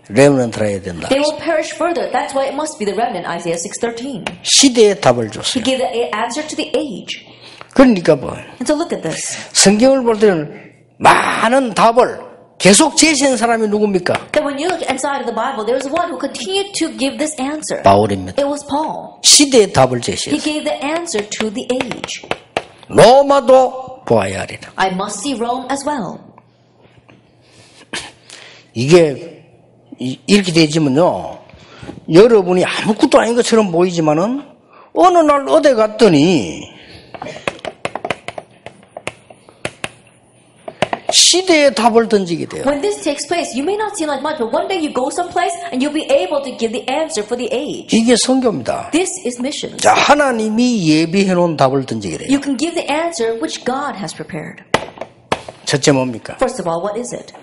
레몬트라 해야 된다. They will perish further. That's why it must be the remnant, Isaiah 6:13. 시대에 답을 He 줬어요. gave the answer to the age. 그러니까 뭐 And so look at this. 성경을 볼 때는 많은 답을 계속 제시한 사람이 누굽니까? That when you look inside of the Bible, there was one who continued to give this answer. 바울입니다. It was Paul. 시대의 답을 He 제시했어요. gave the answer to the age. 로마도 보아야 하리라. I must see Rome as well. 이게 이렇게 되지면요 여러분이 아무것도 아닌 것처럼 보이지만은 어느 날 어디 갔더니 시대의 답을 던지게 돼요. When this takes place, you may not seem like much, but one day you go someplace and you'll be able to give the answer for the age. 이게 선교입니다. This is missions. 자, 하나님이 예비해 놓은 답을 던지게 돼요. You can give the answer which God has prepared. 첫째 뭡니까? First of all, what is it?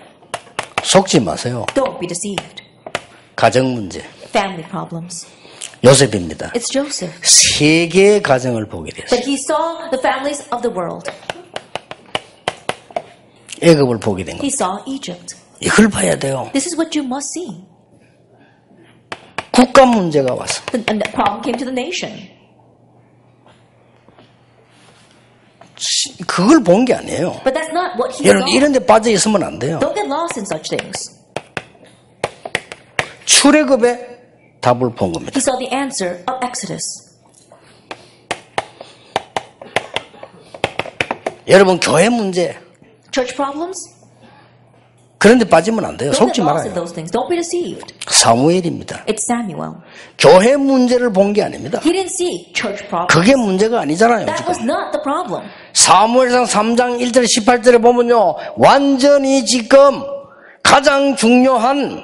속지 마세요. Don't be deceived. 가정 문제. Family problems. 요셉입니다. It's Joseph. 세 개의 가정을 보게 됐어요. That he saw the families of the world. 애굽을 보게 된 He 겁니다. saw Egypt. 이걸 봐야 돼요. This is what you must see. 국가 문제가 왔어. And the problem came to the nation. 그걸 본 게 아니에요. But that's not what he 여러분 saw. 이런 데 빠져 있으면 안 돼요. Don't get lost in such things. 출애굽의 답을 본 겁니다. He saw the answer of Exodus. 여러분 교회 문제 Church problems? 그런 데 빠지면 안 돼요. Don't 속지 get lost in 말아요. those things. Don't be deceived. 사무엘입니다. It's Samuel. 교회 문제를 본 게 아닙니다. He didn't see church problems. 그게 문제가 아니잖아요. That was 지금. not the problem. 사무엘상 3장 1절 18절에 보면요. 완전히 지금 가장 중요한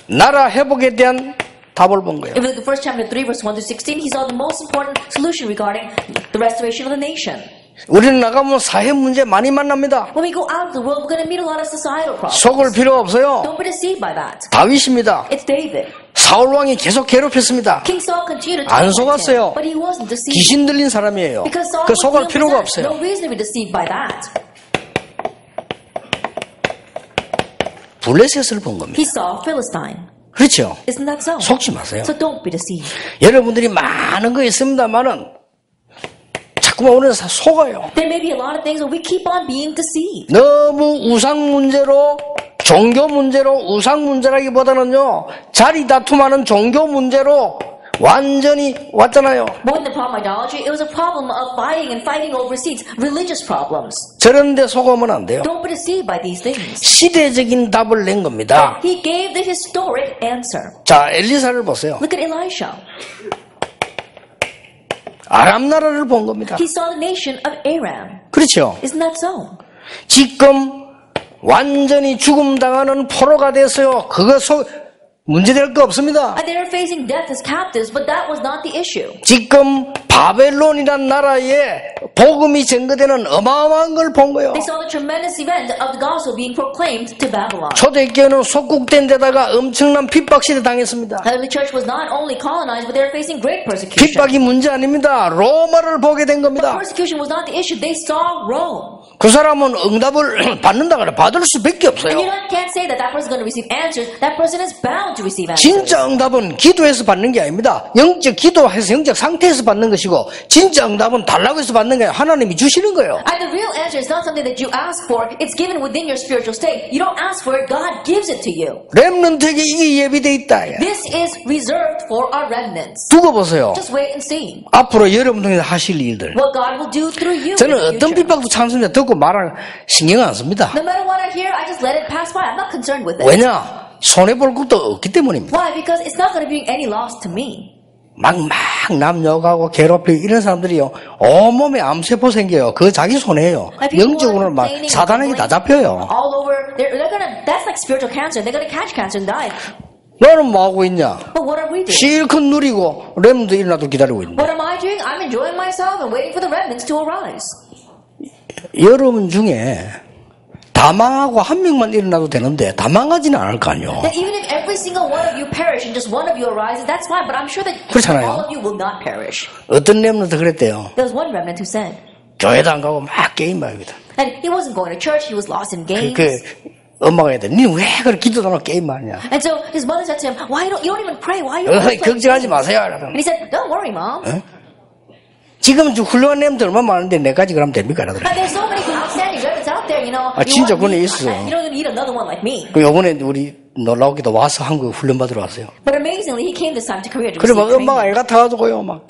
나라 회복에 대한 답을 본 거예요. If we look at 1 chapter 3, verse 1 to 16, he saw the most important solution regarding the restoration of the nation. 우리는 나가면 사회 문제 많이 만납니다. When we go out of the world, we're going to meet a lot of societal problems. 속을 필요 없어요. Don't be deceived by that. 다윗입니다. It's David. 사울 왕이 계속 괴롭혔습니다. King Saul continued to 안 torment 속았어요. him, but he wasn't deceived. 귀신 들린 사람이에요. Because Saul 그 was 속을 demon 필요가 possessed. 없어요. No reason to be deceived by that. 블레셋을 본 겁니다. He saw Philistine. 그렇죠. Isn't that so? 속지 마세요. So don't be deceived. 여러분들이 많은 거 있습니다만은 자꾸만 우리는 속아요. There may be a lot of things, but we keep on being deceived. 너무 우상 문제로 종교 문제로 우상 문제라기보다는요 자리 다툼하는 종교 문제로 완전히 왔잖아요. More than the problem of idolatry, it was a problem of fighting over seats, religious problems. 저런데 속으면 안 돼요. Don't be deceived by these things. 시대적인 답을 낸 겁니다. He gave the historic answer. 자, 엘리사를 보세요. Look at Elisha. 아람 나라를 본 겁니다. He saw the nation of Aram. 그렇죠. Isn't that so? 지금 완전히 죽음 당하는 포로가 됐어요. 그거 문제될 거 없습니다. And they were facing death as captives, but that was not the issue. 지금 바벨론이란 나라에 복음이 증거되는 어마어마한 걸 본 거예요. They saw the tremendous event of the gospel being proclaimed to Babylon. 초대교회는 속국된 데다가 엄청난 핍박시대 당했습니다. And the church was not only colonized, but they were facing great persecution. 핍박이 문제 아닙니다. 로마를 보게 된 But 겁니다. persecution was not the issue. They saw Rome. 그 사람은 응답을 받는다 그래 받을 수밖에 And 없어요. can't say that that person is going to receive answers. That person is bound to receive answers. 진짜 응답은 기도해서 받는 게 아닙니다. 영적 기도해서 영적 상태에서 받는 것이고 진짜 응답은 달라고 해서 받는 게 하나님이 주시는 거예요. And the real answer is not something that you ask for. It's given within your spiritual state. You don't ask for it. God gives it to you. 렘넌트에게 이게 예비돼 있다. This is reserved for our remnants. 두고 보세요. Just wait and see 앞으로 여러분 통해서 하실 일들. what God will do through you. 저는 in the 어떤 future. 핍박도 참습니다. 듣고 말을 신경 안 씁니다. No matter what I hear, I just let it pass by. I'm not concerned with it. 왜냐? 손해볼 것도 없기 때문입니다. Why? Because it's not going to bring any loss to me. 막 남욕하고 괴롭히고 이런 사람들이요. 온몸에 암세포 생겨요. 그거 자기 손해예요. And people 영적으로 are 막 complaining and 사단에게 다 잡혀요. all over. They're gonna. That's like spiritual cancer. They're gonna catch cancer and die. 너는 뭐 하고 있냐? But what are we doing? 실컷 누리고 렘도 일어나도 기다리고 있는. What am I doing? I'm enjoying myself and waiting for the remnants to arise. 여러분 중에 다 망하고 한 명만 일어나도 되는데 다 망하지는 않을 거 아니에요. That even if every single one of you perish and just one of you arises, that's fine. But I'm sure that 그렇잖아요. all of you will not perish. 어떤 렘도 그랬대요. There was one remnant who said, 교회도 안 가고 막 게임하기다. and he wasn't going to church. He was lost in games. 그 엄마가 해야 돼. 니는 왜 그렇게 기도도 안 하고 게임하냐? And so his mother said to him, "Why don't you don't even pray? Why are you always playing 걱정하지 games?" 마세요. And he said, "Don't worry, mom." 지금 훌륭한 렘들 얼마나 많은데 내까지 그러면 됩니까? And there's so many outstanding remnants out there. You know, 아, 진짜 want me, 그건 있어. you don't need another one like me. 그 요번에 우리 놀라우기도 와서 한국 훈련 받으러 왔어요. But amazingly, he came this time to Korea to 그래 receive 막 엄마가 training. 애 같아가지고요. 막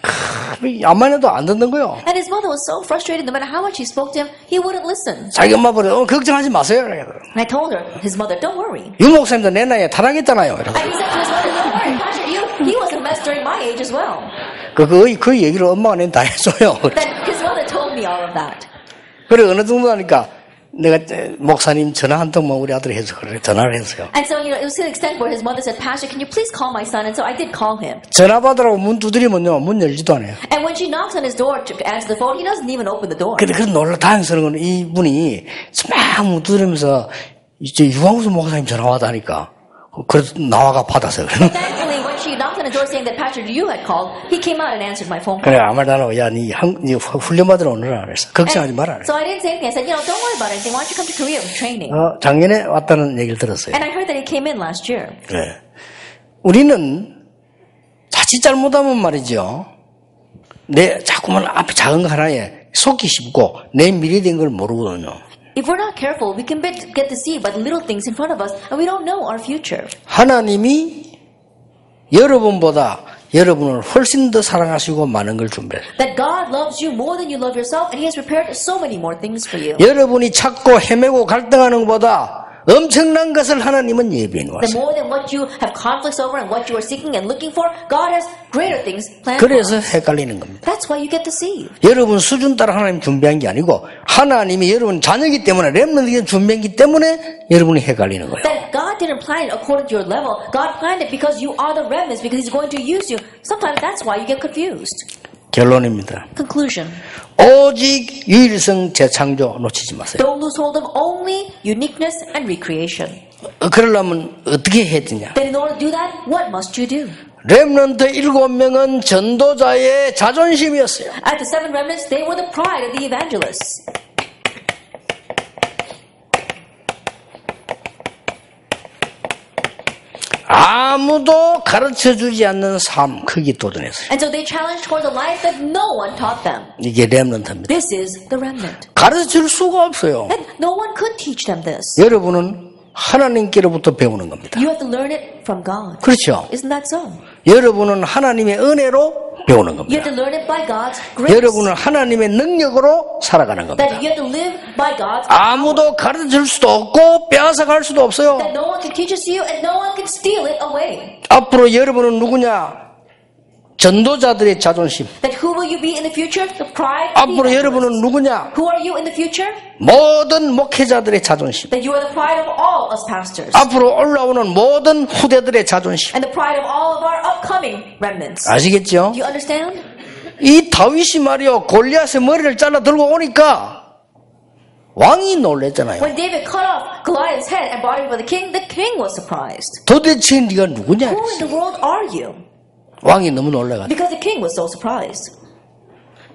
안만 해도 안 듣는 거요. And his mother was so frustrated. No matter how much he spoke to him, he wouldn't listen. 자기 엄마 보래 걱정하지 마세요. 그래. And I told her, his mother, "Don't worry." 유 목사님도 내 나이에 타락했잖아요. And he said to his mother, "Don't worry, Pastor, he was a mess during my age as well." 그 얘기를 엄마가 내는 다 해줘요. Then his mother told me all of that. 그래 어느 정도 하니까 내가 목사님 전화 한 통만 우리 아들이 해서 그래 전화를 했어요. And so, it was to the extent where his mother said, "Pastor, can you please call my son?" And so I did call him. 전화 받으라고 문 두드리면요 문 열지도 않아요. And when she knocks on his door to answer the phone, he doesn't even open the door. 근데 그 놀라 다행스러운 건 이분이 막 문 두드리면서 이제 유광수 목사님 전화 왔다니까 그래서 나와가 받았어요. Thankfully, when she knocked on in the door saying that Pastor you had called. He came out and answered my phone call. 그래, 아무 말도 안 하고, 야, 니 훈련 받으러 오느라 그랬어. 걱정하지 마라. So I didn't say anything. I said, don't worry about anything. Why don't you come to Korea with training? 작년에 왔다는 얘기를 들었어요. And I heard that he came in last year. 네. 우리는 자칫 잘못하면 말이죠. 자꾸만 앞에 작은 거 하나에 속기 쉽고 내 미래 된 걸 모르거든요. If we're not careful, we can get deceived by the little things in front of us, and we don't know our future. 하나님이 여러분보다 여러분을 훨씬 더 사랑하시고 많은 걸 준비해요. That God loves you more than you love yourself, and He has prepared so many more things for you. 여러분이 찾고 헤매고 갈등하는 것보다 엄청난 것을 하나님은 예비해 The 놓았어요. more than what you have conflicts over and what you are seeking and looking for, God has greater things planned for 그래서 us. 헷갈리는 겁니다. That's why you get deceived. 여러분 수준 따라 하나님 준비한 게 아니고 하나님이 여러분 자녀이기 때문에 렘넌트가 준비했기 때문에 여러분이 헷갈리는 거예요. That God didn't plan it according to your level. God planned it because you are the remnants, because He's going to use you. Sometimes that's why you get confused. 결론입니다. Conclusion. 오직 유일성 재창조 놓치지 마세요. Don't lose hold of only uniqueness and recreation. 그러려면 어떻게 해야 되냐? Then in order to do that, what must you do? 렘넌트 7명은 전도자의 자존심이었어요. At the 7 remnants, they were the pride of the evangelists. 아무도 가르쳐주지 않는 삶 크게 도전했어요. And so they challenged towards a life that no one taught them. 이게 렘넌트입니다. This is the remnant. 가르칠 수가 없어요. And no one could teach them this. 여러분은 하나님께로부터 배우는 겁니다. You have to learn it from God. 그렇죠? Isn't that so? 여러분은 하나님의 은혜로 배우는 You have 겁니다. to learn it by God's grace. 여러분은 하나님의 능력으로 살아가는 겁니다. That you have to live by God's 아무도 가르칠 수도 없고 빼앗아갈 수도 없어요. that no one can teach it to you and no one can steal it away. 앞으로 여러분은 누구냐? 전도자들의 자존심. That who will you be in the future? The pride of the 앞으로 evangelists. 여러분은 누구냐? Who are you in the future? 모든 목회자들의 자존심. That you are the pride of all us pastors. 앞으로 올라오는 모든 후대들의 자존심. And the pride of all of our upcoming remnants. 아시겠죠? Do you understand? 이 다윗이 말이요 골리앗의 머리를 잘라 들고 오니까 왕이 놀랬잖아요. When David cut off Goliath's head and brought it before the king was surprised. 도대체 네가 누구냐? Who in the world are you? 왕이 너무 놀라가지고 Because the king was so surprised.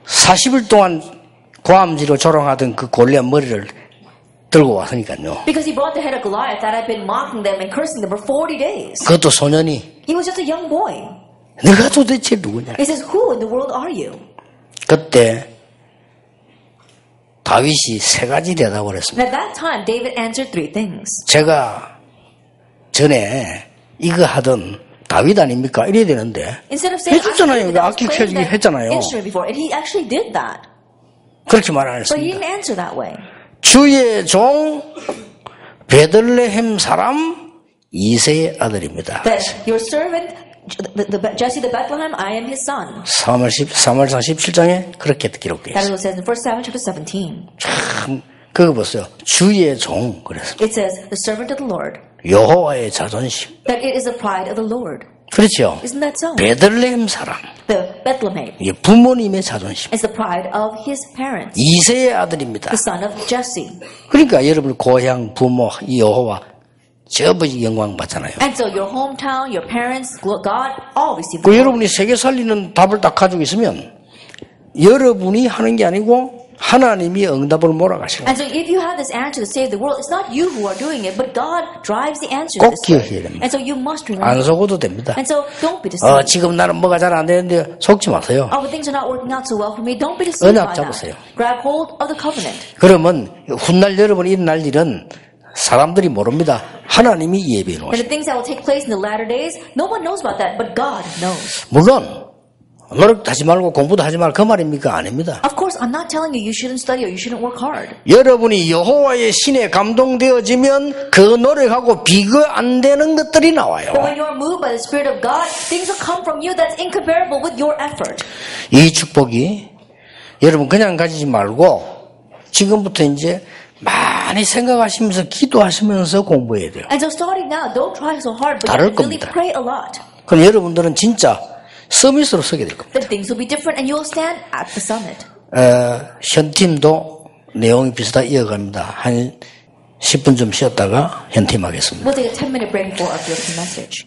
40일 동안 고함지로 조롱하던 그 골리앗 머리를 들고 왔으니까요. Because he brought the head of Goliath that had been mocking them and cursing them for 40 days. 그것도 소년이 He was just a young boy. 네가 도대체 누구냐? He says, who in the world are you? 그때 다윗이 3가지 대답을 했습니다. And at that time, David answered 3 things. 제가 전에 이거 하던 다윗 아닙니까? 이래야 되는데 Instead of saying, 해줬잖아요. 악기 played 켜주기 that 했잖아요. instrument before, and he actually did that. 그렇게 말 안 But he 했습니다. didn't answer that way. 주의 종 베들레헴 사람 이새의 아들입니다. That your servant, Jesse the Bethlehem, I am his son. 사무엘상 17장에 그렇게 기록되어 That is 있어요. what it says in 1 Samuel chapter 17. 참 그거 보세요. 주의 종 그래서 It says, the servant of the Lord. 여호와의 자존심. That it is the pride of the Lord. 그렇죠. Isn't that so? 베들레헴 사람. The Bethlehem 이게 부모님의 자존심. is the pride of his parents. 이새의 아들입니다. The son of Jesse. 그러니까 여러분 고향 부모 이 여호와 저버지 영광 받잖아요. And so your hometown, your parents, God, all receive 그 the glory. 여러분이 세계 살리는 답을 딱 가지고 있으면 여러분이 하는 게 아니고 하나님이 응답을 몰아가시고 And so if you have this answer to save the world, it's not you who are doing it, but God drives the answer 꼭 this way. 기억해야 됩니다. And so you must remember. 안 속어도 됩니다. And so don't be deceived. 지금 나는 뭐가 잘 안 되는데 속지 마세요. Oh, but things are not working out so well for me. Don't be deceived 언약 by 잡으세요. that. Grab hold of the covenant. 그러면 훗날 여러분이 일어날 일은 사람들이 모릅니다. 하나님이 예비해 And 놓으십니다. the things that will take place in the latter days, no one knows about that, but God knows. 물론 노력도 하지 말고 공부도 하지 말고 그 말입니까? 아닙니다. Of course, I'm not telling you shouldn't study or you shouldn't work hard. 여러분이 여호와의 신에 감동되어지면 그 노력하고 비교 안 되는 것들이 나와요. But when you're moved by the Spirit of God, things will come from you that's incomparable with your effort. 이 축복이 여러분 그냥 가지지 말고 지금부터 이제 많이 생각하시면서 기도하시면서 공부해야 돼요. And so starting now, don't try so hard, but 다를 you have to really 겁니다. pray a lot. 그럼 여러분들은 진짜 서밋으로 서게 될 겁니다. Then things will be different and you will stand at the summit. 현팀도 내용이 비슷하게 이어갑니다. 한 10분 좀 쉬었다가 현팀 하겠습니다. We'll take a 10-minute break before our guilty message.